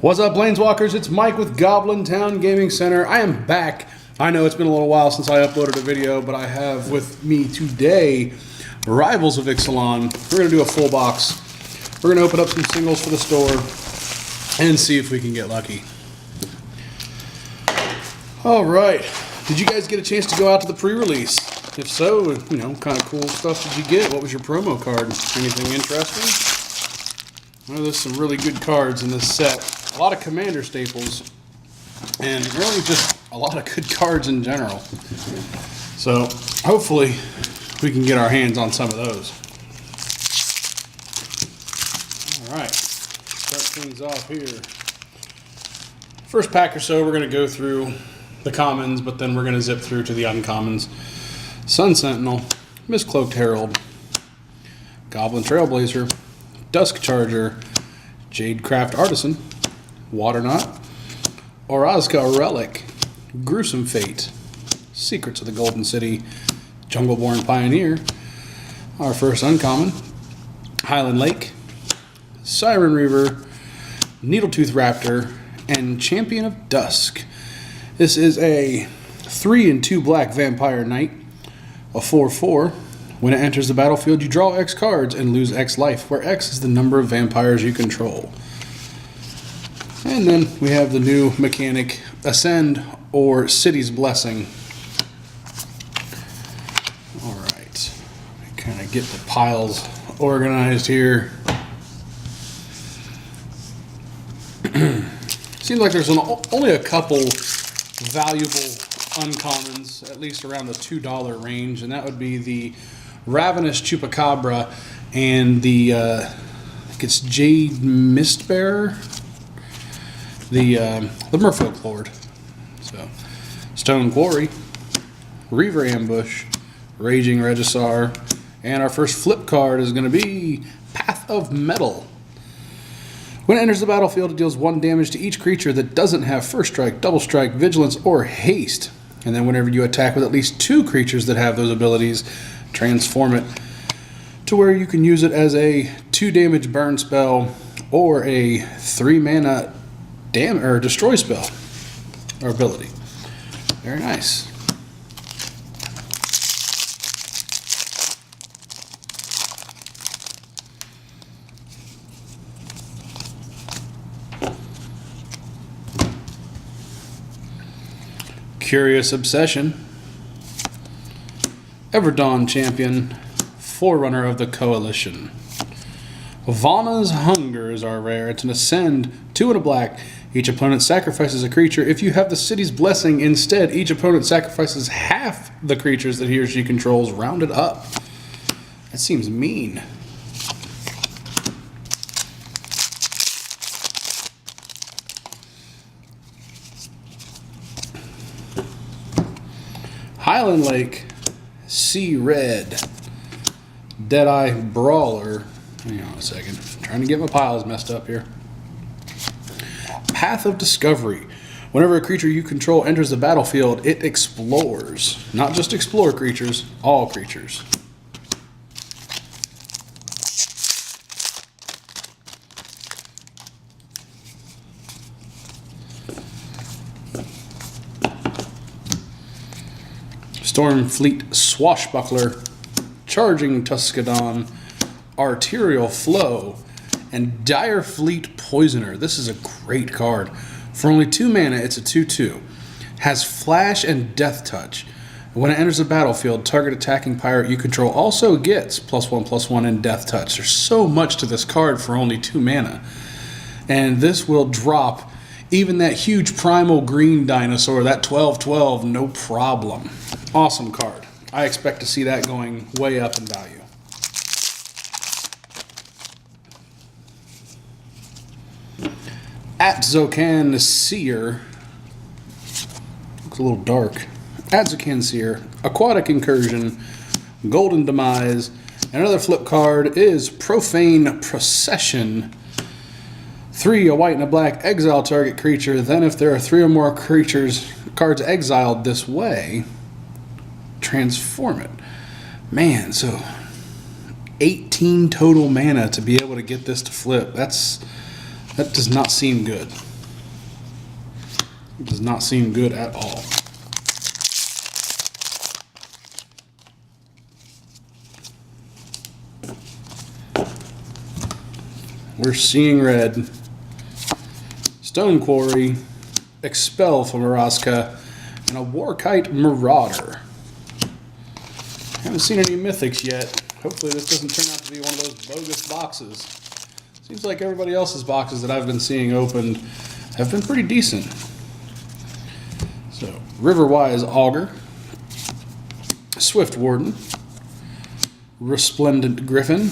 What's up, Planeswalkers? It's Mike with Goblin Town Gaming Center. I am back. I know it's been a little while since I uploaded a video, but I have with me today Rivals of Ixalan. We're going to do a full box. We're going to open up some singles for the store and see if we can get lucky. All right. Did you guys get a chance to go out to the pre-release? If so, you know, kind of cool stuff did you get? What was your promo card? Anything interesting? I know there's some really good cards in this set. A lot of Commander staples, and really just a lot of good cards in general. So hopefully we can get our hands on some of those. All right, start things off here. First pack or so, we're going to go through the commons, but then we're going to zip through to the uncommons. Sun Sentinel, Mistcloaked Herald, Goblin Trailblazer, Dusk Charger, Jadecraft Artisan, Waterknot, Orazca Relic, Gruesome Fate, Secrets of the Golden City, Jungleborn Pioneer, our first uncommon, Highland Lake, Siren Reaver, Needletooth Raptor, and Champion of Dusk. This is a 3/2 black Vampire Knight, a 4/4. When it enters the battlefield, you draw X cards and lose X life, where X is the number of vampires you control. And then we have the new mechanic, Ascend or City's Blessing. All right, kind of get the piles organized here. Seems like there's only a couple valuable uncommons, at least around the $2 range, and that would be the Ravenous Chupacabra and the I think it's Jade Mistbearer, the Merfolk Lord. So Stone Quarry, Reaver Ambush, Raging Regisar, and our first flip card is going to be Path of Metal. When it enters the battlefield, it deals 1 damage to each creature that doesn't have First Strike, Double Strike, Vigilance, or Haste. And then whenever you attack with at least 2 creatures that have those abilities, transform it to where you can use it as a 2 damage burn spell or a 3 mana destroy spell or ability. Very nice. Curious Obsession, Everdawn Champion, Forerunner of the Coalition. Vana's Hunger is our rare. It's an Ascend, 2 and a black. Each opponent sacrifices a creature. If you have the City's Blessing instead, each opponent sacrifices half the creatures that he or she controls, rounded up. That seems mean. Highland Lake, Sea Red, Deadeye Brawler. Hang on a second. I'm trying to get my piles messed up here. Path of Discovery. Whenever a creature you control enters the battlefield, it explores. Not just explore creatures, all creatures. Stormfleet Swashbuckler, Charging Tuscadon, Arterial Flow, and Direfleet Poisoner. This is a great card. For only 2 mana, it's a 2/2. Has Flash and Death Touch. When it enters the battlefield, target attacking pirate you control also gets +1/+1 and Death Touch. There's so much to this card for only 2 mana. And this will drop even that huge primal green dinosaur, that 12/12, no problem. Awesome card. I expect to see that going way up in value. Atzocan Seer. Looks a little dark. Atzocan Seer, Aquatic Incursion, Golden Demise, and another flip card is Profane Procession. 3, a white and a black, exile target creature. Then if there are 3 or more cards exiled this way, transform it. Man, so 18 total mana to be able to get this to flip. That does not seem good. It does not seem good at all. We're seeing red. Stone Quarry, Expel from Maraska, and a Warkite Marauder. Haven't seen any Mythics yet. Hopefully this doesn't turn out to be one of those bogus boxes. Seems like everybody else's boxes that I've been seeing opened have been pretty decent. So, Riverwise Augur, Swift Warden, Resplendent Griffin,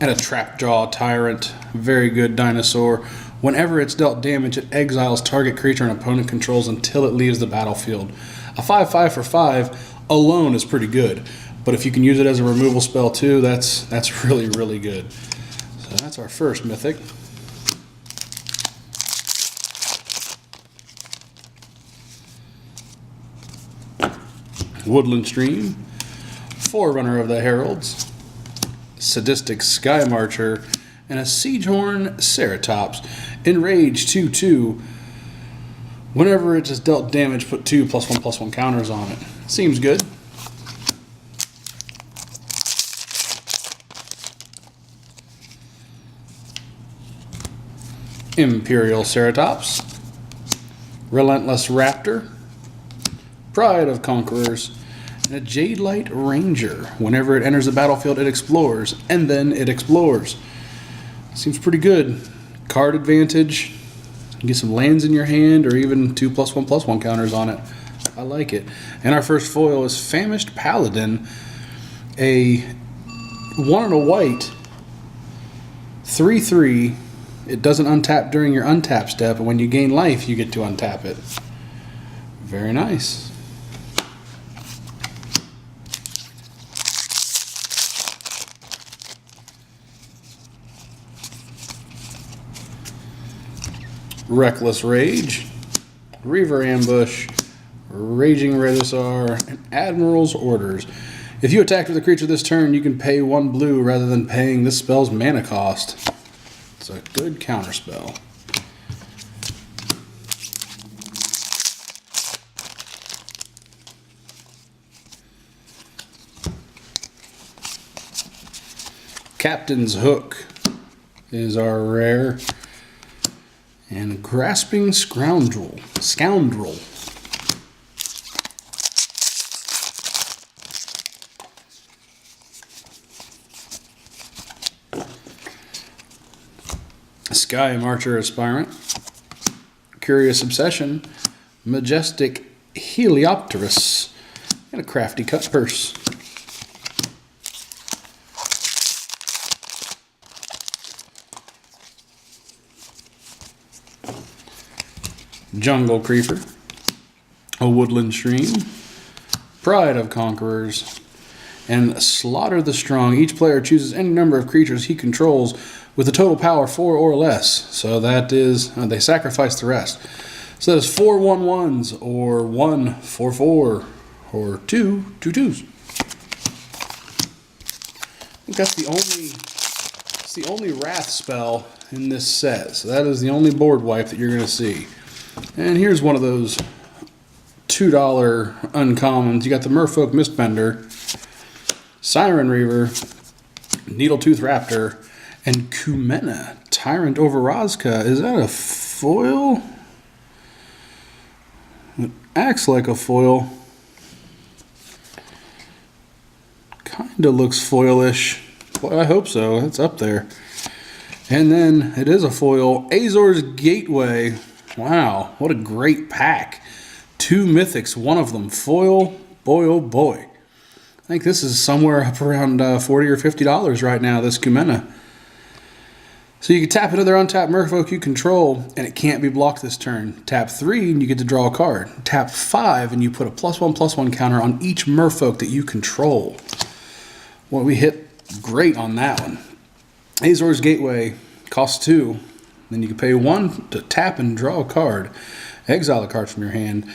and a Trapjaw Tyrant. Very good dinosaur. Whenever it's dealt damage, it exiles target creature an opponent controls until it leaves the battlefield. A 5/5 for 5 alone is pretty good, but if you can use it as a removal spell too, that's really, really good. So that's our first Mythic. Woodland Stream, Forerunner of the Heralds, Sadistic Sky Marcher, and a Siegehorn Ceratops. Enrage 2/2. Whenever it is dealt damage, put 2 +1/+1 counters on it. Seems good. Imperial Ceratops, Relentless Raptor, Pride of Conquerors, and a Jadelight Ranger. Whenever it enters the battlefield, it explores, and then it explores. Seems pretty good. Card advantage. You get some lands in your hand, or even 2 +1/+1 counters on it. I like it. And our first foil is Famished Paladin, a 1 and a white, 3/3. It doesn't untap during your untap step, and when you gain life, you get to untap it. Very nice. Reckless Rage, Reaver Ambush, Raging Regisaur, and Admiral's Orders. If you attack with a creature this turn, you can pay 1 blue rather than paying this spell's mana cost. It's a good counterspell. Captain's Hook is our rare. And Grasping Scoundrel. Sky Marcher Aspirant, Curious Obsession, Majestic Heliopterus, and a Crafty Cut Purse. Jungle Creeper, a Woodland Stream, Pride of Conquerors, and Slaughter the Strong. Each player chooses any number of creatures he controls with a total power 4 or less. So that is, they sacrifice the rest. So that's 4 1/1s, or 1 4/4, or 2 2/2s. I think that's the only Wrath spell in this set. So that is the only board wipe that you're going to see. And here's one of those $2 uncommons. You got the Merfolk Mistbender, Siren Reaver, Needletooth Raptor, and Kumena, Tyrant over Rozka. Is that a foil? It acts like a foil. Kinda looks foilish. Well, I hope so. It's up there. And then it is a foil. Azor's Gateway. Wow, what a great pack. 2 Mythics, one of them foil. Boy, oh boy. I think this is somewhere up around $40 or $50 right now, this Kumena. So you can tap another untapped Merfolk you control, and it can't be blocked this turn. Tap 3, and you get to draw a card. Tap 5, and you put a +1/+1 counter on each Merfolk that you control. Well, we hit great on that one. Azor's Gateway costs 2. Then you can pay 1 to tap and draw a card. Exile a card from your hand.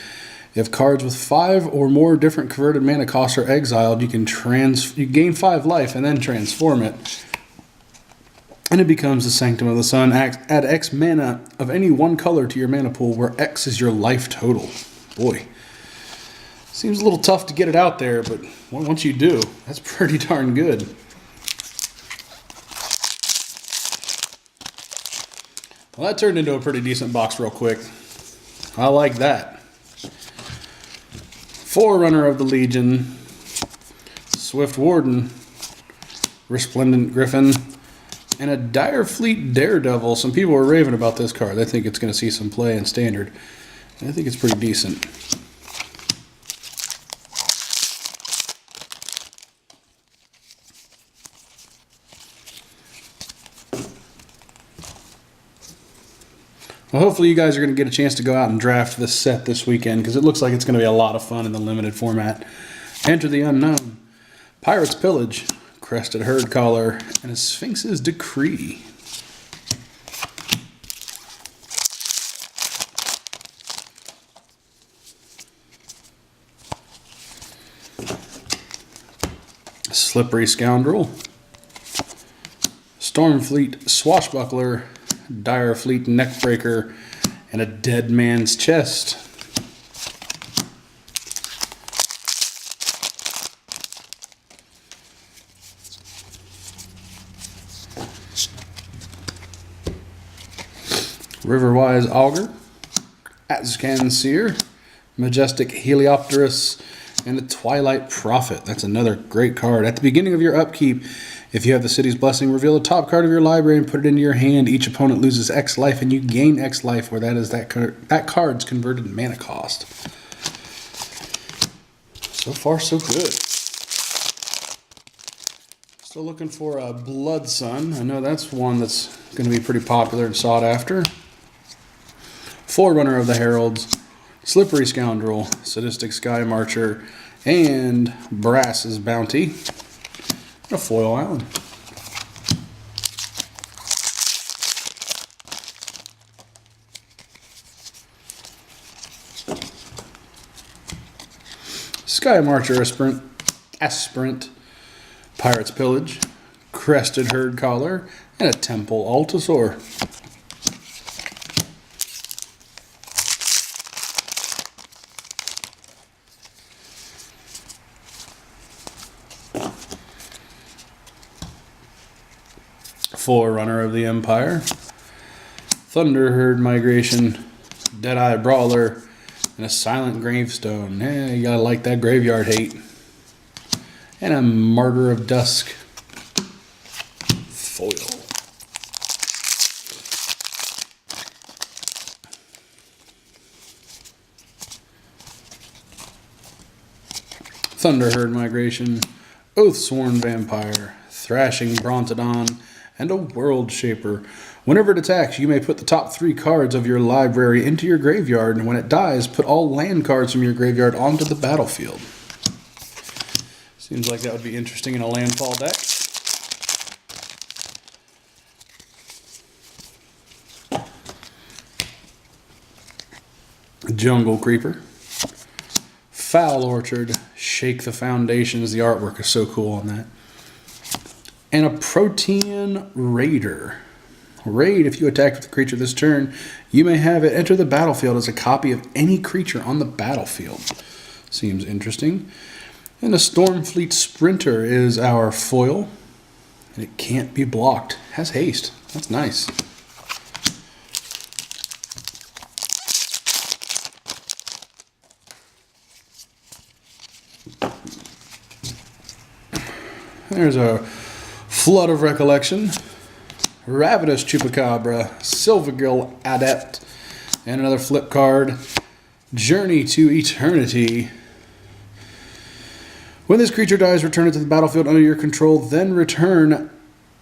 If cards with 5 or more different converted mana costs are exiled, you can gain 5 life and then transform it. And it becomes the Sanctum of the Sun. Add X mana of any one color to your mana pool, where X is your life total. Boy, seems a little tough to get it out there, but once you do, that's pretty darn good. Well, that turned into a pretty decent box real quick. I like that. Forerunner of the Legion, Swift Warden, Resplendent Griffin, and a Dire Fleet Daredevil. Some people are raving about this card. They think it's going to see some play in Standard. I think it's pretty decent. Well, hopefully you guys are going to get a chance to go out and draft this set this weekend, because it looks like it's going to be a lot of fun in the limited format. Enter the Unknown, Pirate's Pillage, Crested Herd Collar, and a Sphinx's Decree. Slippery Scoundrel, Stormfleet Swashbuckler, Dire Fleet Neckbreaker, and a Dead Man's Chest. Riverwise Augur, Atzcan Seer, Majestic Heliopterus, and a Twilight Prophet. That's another great card. At the beginning of your upkeep, if you have the City's Blessing, reveal the top card of your library and put it into your hand. Each opponent loses X life, and you gain X life, where that is that card's converted mana cost. So far, so good. Still looking for a Blood Sun. I know that's one that's going to be pretty popular and sought after. Forerunner of the Heralds, Slippery Scoundrel, Sadistic Sky Marcher, and Brass's Bounty. A foil island. Sky Marcher Aspirant, Pirate's Pillage, Crested Herd Collar, and a Temple Altasaur. Forerunner of the Empire, Thunderherd Migration, Deadeye Brawler, and a Silent Gravestone. You gotta like that graveyard hate. And a Martyr of Dusk foil. Thunderherd Migration, Oathsworn Vampire, Thrashing Brontodon, and a World Shaper. Whenever it attacks, you may put the top 3 cards of your library into your graveyard, and when it dies, put all land cards from your graveyard onto the battlefield. Seems like that would be interesting in a landfall deck. Jungle Creeper, Foul Orchard, Shake the Foundations. The artwork is so cool on that. And a Protean Raider. Raid, if you attack with a creature this turn, you may have it enter the battlefield as a copy of any creature on the battlefield. Seems interesting. And a Stormfleet Sprinter is our foil. And it can't be blocked. Has haste. That's nice. There's a Flood of Recollection, Ravenous Chupacabra, Silvergill Adept, and another flip card, Journey to Eternity. When this creature dies, return it to the battlefield under your control, then return...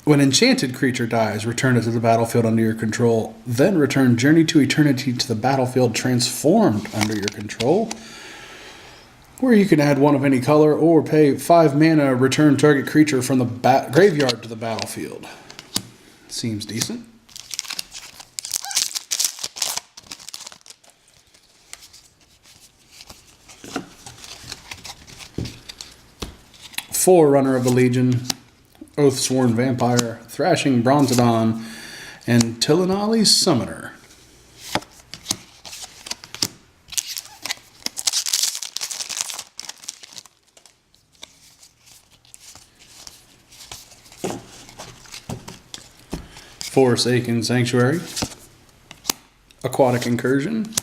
When enchanted creature dies, return it to the battlefield under your control, then return Journey to Eternity to the battlefield transformed under your control, where you can add one of any color or pay 5 mana, return target creature from the graveyard to the battlefield. Seems decent. Forerunner of the Legion, Oathsworn Vampire, Thrashing Bronzodon, and Tillinolly's Summoner. Forsaken Sanctuary, Aquatic Incursion,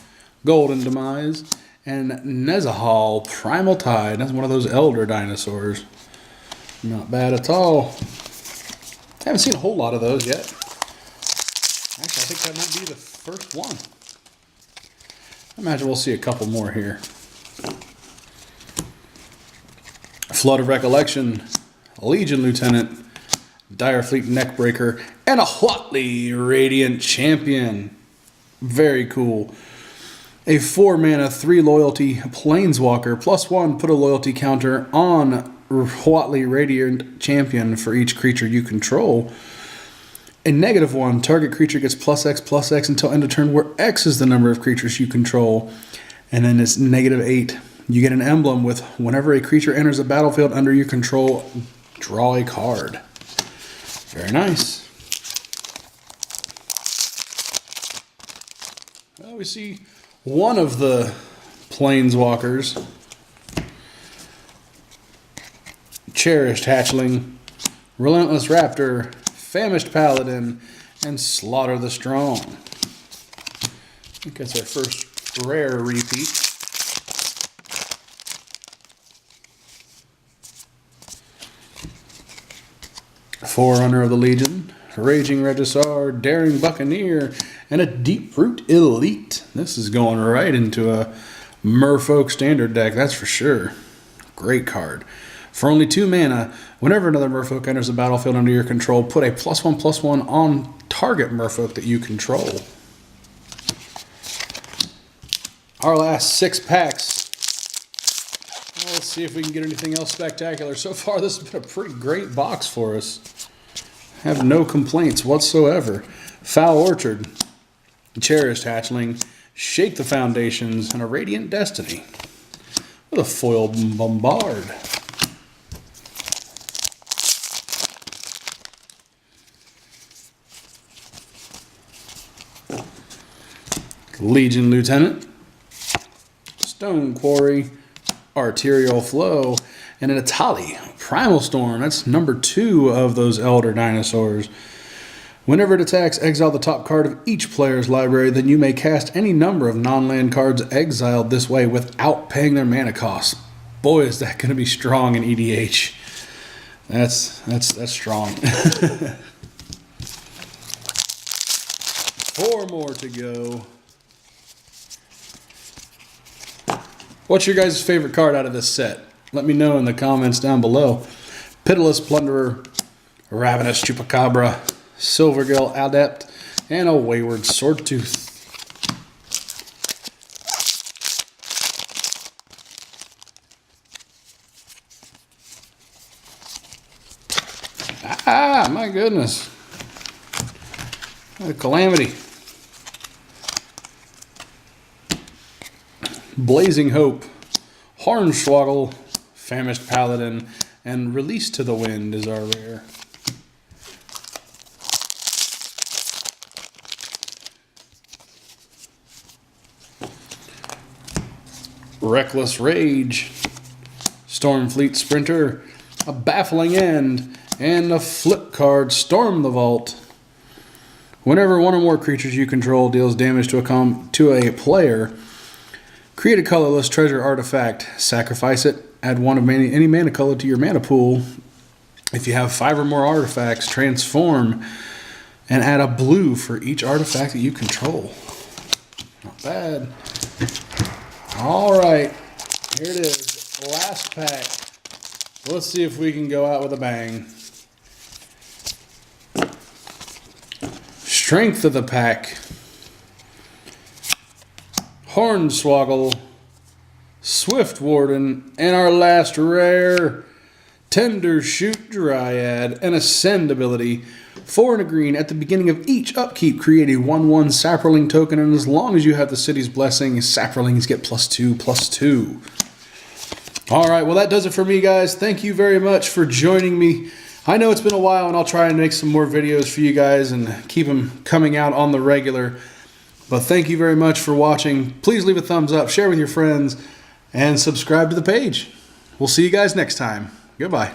Golden Demise, and Nezahal Primal Tide. That's one of those elder dinosaurs. Not bad at all. Haven't seen a whole lot of those yet. Actually, I think that might be the first one. I imagine we'll see a couple more here. Flood of Recollection, Legion Lieutenant, Direfleet Neckbreaker, and a Huatley Radiant Champion. Very cool. A 4-mana, 3 loyalty Planeswalker. +1, put a loyalty counter on Huatley Radiant Champion for each creature you control. A -1, target creature gets +X until end of turn, where X is the number of creatures you control. And then it's -8. You get an emblem with whenever a creature enters the battlefield under your control, draw a card. Very nice. Well, we see one of the Planeswalkers. Cherished Hatchling, Relentless Raptor, Famished Paladin, and Slaughter the Strong. I think that's our first rare repeat. Forerunner of the Legion, Raging Registrar, Daring Buccaneer, and a Deep-Root Elite. This is going right into a Merfolk standard deck, that's for sure. Great card. For only 2 mana, whenever another Merfolk enters the battlefield under your control, put a +1/+1 on target Merfolk that you control. Our last 6 packs. Well, let's see if we can get anything else spectacular. So far, this has been a pretty great box for us. Have no complaints whatsoever. Foul Orchard, Cherished Hatchling, Shake the Foundations, and a Radiant Destiny. With a foil Bombard. Legion Lieutenant, Stone Quarry, Arterial Flow, and an Atali Primal Storm. That's number 2 of those elder dinosaurs. Whenever it attacks, exile the top card of each player's library. Then you may cast any number of non-land cards exiled this way without paying their mana cost. Boy, is that going to be strong in EDH. That's strong. 4 more to go. What's your guys' favorite card out of this set? Let me know in the comments down below. Pitiless Plunderer, Ravenous Chupacabra, Silvergill Adept, and a Wayward Swordtooth. Ah, my goodness. What a calamity. Blazing Hope, Hornswoggle, Famished Paladin, and Release to the Wind is our rare. Reckless Rage, Stormfleet Sprinter, a Baffling End, and a flip card, Storm the Vault. Whenever one or more creatures you control deals damage to a player, create a colorless treasure artifact, sacrifice it, add one of any mana color to your mana pool. If you have 5 or more artifacts, transform and add a blue for each artifact that you control. Not bad. All right, here it is, last pack. Let's see if we can go out with a bang. Strength of the pack. Hornswoggle, Swift Warden, and our last rare, Tender Shoot Dryad, and Ascend ability. 4 and a green. At the beginning of each upkeep, create a 1/1 Saproling token, and as long as you have the city's blessing, Saprolings get +2/+2. All right, well, that does it for me, guys. Thank you very much for joining me. I know it's been a while, and I'll try and make some more videos for you guys and keep them coming out on the regular. But thank you very much for watching. Please leave a thumbs up, share with your friends, and subscribe to the page. We'll see you guys next time. Goodbye.